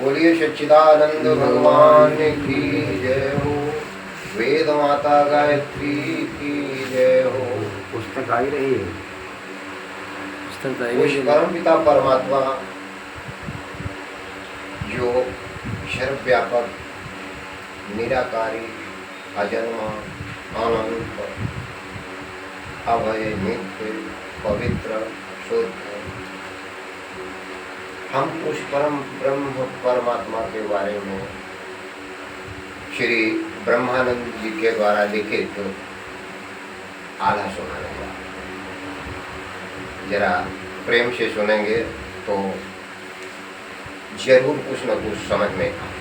बोलिए सच्चिदानंद भगवान की जय हो। वेद माता गायत्री की जय हो। पुस्तक आई रही है। उस परम पिता परमात्मा जो सर्वव्यापक, निराकारी, अजन्मा, अनंत, अभय, नित्य, पवित्र, शुद्ध, हम उस परम ब्रह्म परमात्मा के बारे में श्री ब्रह्मानंद जी के द्वारा लिखित आधा सुनाने वाले। जरा प्रेम से सुनेंगे तो जरूर कुछ न कुछ समझ में आए।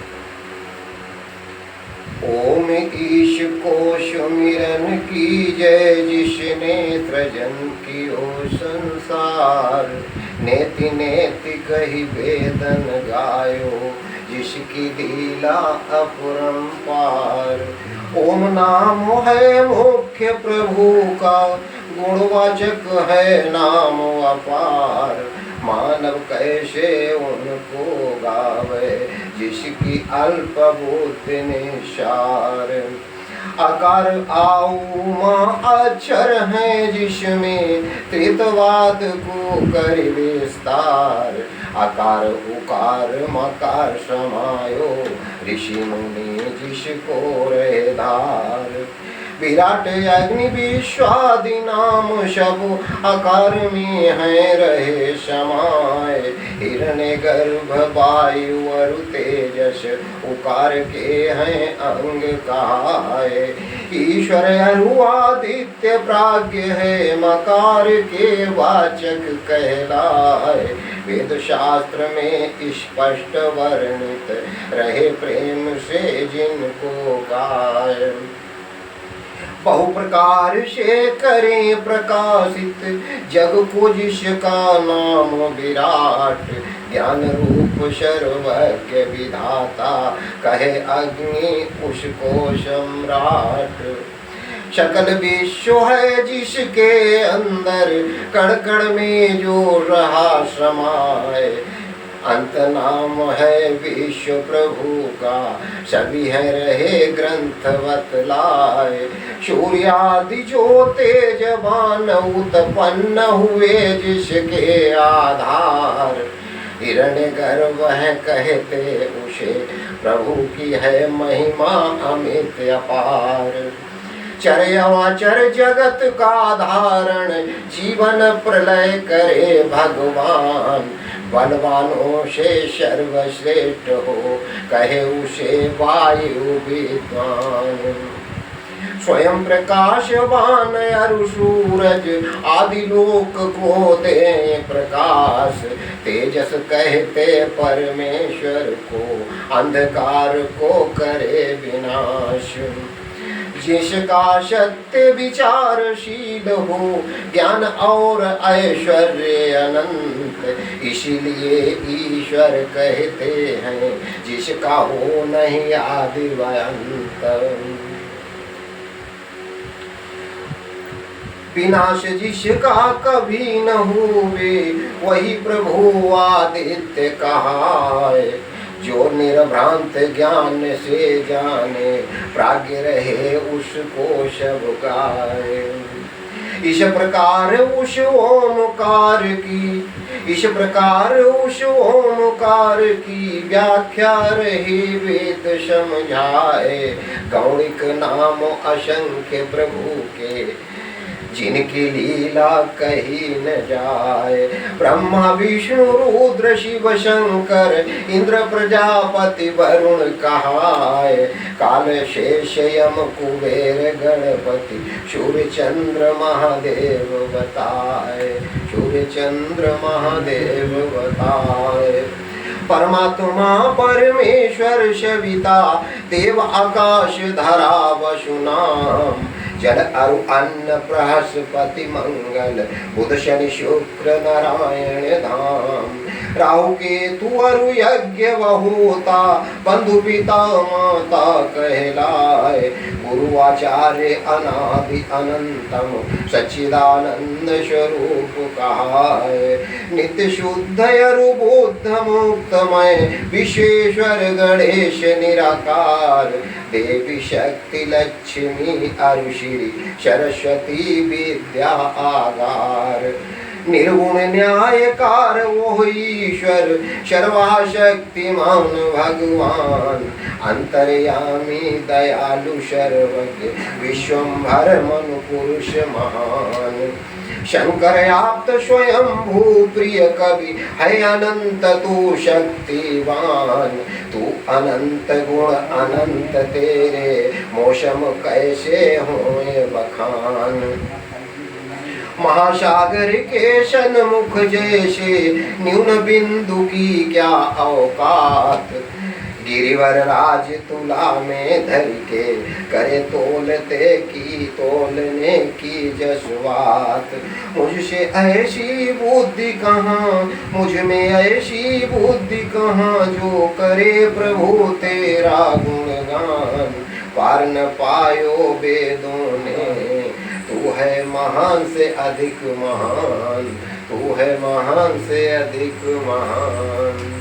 ओम ईश कोश मिरन की जय, जिसने सृजन कियो संसार। नेति नेति कही वेदन गायो, जिसकी लीला अपरंपार। ओम नाम है मुख्य प्रभु का, गुणवाचक है नाम अपार। मानव कैसे उनको गावे, जिसकी अल्प बुद्धि निसार। आकार आउमा अक्षर है, जिसमें त्रितवाद को कर विस्तार। आकार उकार मकार समायो, ऋषि मुनि जिसको रहे धार। विराट अग्नि विश्वादि नाम सब आकार में है रहे समाय। हिरण्य गर्भ वायु और तेजस उकार के हैं अंग कहाय। ईश्वर अरुआदित्य प्राज्ञ है, मकार के वाचक कहलाए। वेद शास्त्र में स्पष्ट वर्णित रहे, प्रेम से जिनको गाय। बहु प्रकार से करें प्रकाशित, जग को जिसका नाम विराट। ज्ञान रूप सर्वज्ञ विधाता, कहे अग्नि उसको सम्राट। सकल विश्व है जिसके अंदर, कण कण में जो रहा समाये। अंत नाम है विश्व प्रभु का, सभी है रहे ग्रंथवत लाए। सूर्यादि जो तेजवान उत्पन्न हुए जिसके आधार। हिरण्य गर्भ है कहते उसे, प्रभु की है महिमा अमित अपार। चर अचर जगत का धारण, जीवन प्रलय करे भगवान। बलवानों से सर्वश्रेष्ठ हो, कहे उसे वायु विद्वान। स्वयं प्रकाशवान अरु सूरज, आदि लोक को दे प्रकाश। तेजस कहते परमेश्वर को, अंधकार को करे विनाश। जिसका सत्य विचारशील हो, ज्ञान और ऐश्वर्य अनंत। इसीलिए ईश्वर कहते हैं, जिसका हो नहीं आदि व अंत। विनाश जिसका कभी न हुए, वही प्रभु आदित्य कहाए। जो निर्भ्रांत ज्ञान से जाने, प्राज्ञ रहे उसको सब गाए। इस प्रकार उस ओमकार की व्याख्या रही वेद समझाए। गौणिक नाम असंख्य प्रभु के, जिनकी लीला कही न जाए। ब्रह्मा विष्णु रुद्र शिव शंकर, इंद्र प्रजापति वरुण कहाय। काल शेष यम कुबेर गणपति, सूर्य चंद्र महादेव बताए। सूर्य चंद्र महादेव बताए। परमात्मा परमेश्वर सविता, देव आकाश धरा वसु नाम। जल अरु अन्न बृहस्पति मंगल, बुध शनि शुक्र नारायण धाम। राहु केतु अरु यज्ञ होता, बंधु पिता माता कहलाए। गुरुआचार्य अनादि अनंतम, सच्चिदानंद स्वरूप कहाए। नित्य शुद्ध अरु बुद्ध मुक्तमय, विश्वेश्वर गणेश निराकार। देवी शक्ति लक्ष्मी अरु श्री सरस्वती विद्या आधार। निर्गुण न्यायकार वो ईश्वर, सर्वशक्तिमान भगवान। अंतर्यामी दयालु सर्वज्ञ, विश्वम्भर मनु पुरुष महान। शंकर आप्त स्वयं भू प्रिय कवि, है अनंत तू शक्तिवान। तू अनंत गुण अनंत तेरे, मौसम कैसे होए बखान। महासागर के सन्मुख जैसे, न्यून बिंदु की क्या औकात। गिरिवर राज तुला में धर के, करे तोलते की तोलने की जज्बात। मुझसे ऐसी बुद्धि कहाँ, मुझ में ऐसी बुद्धि कहाँ, जो करे प्रभु तेरा गुणगान। पार न पायो वेदों ने, तू है महान से अधिक महान, तू है महान से अधिक महान।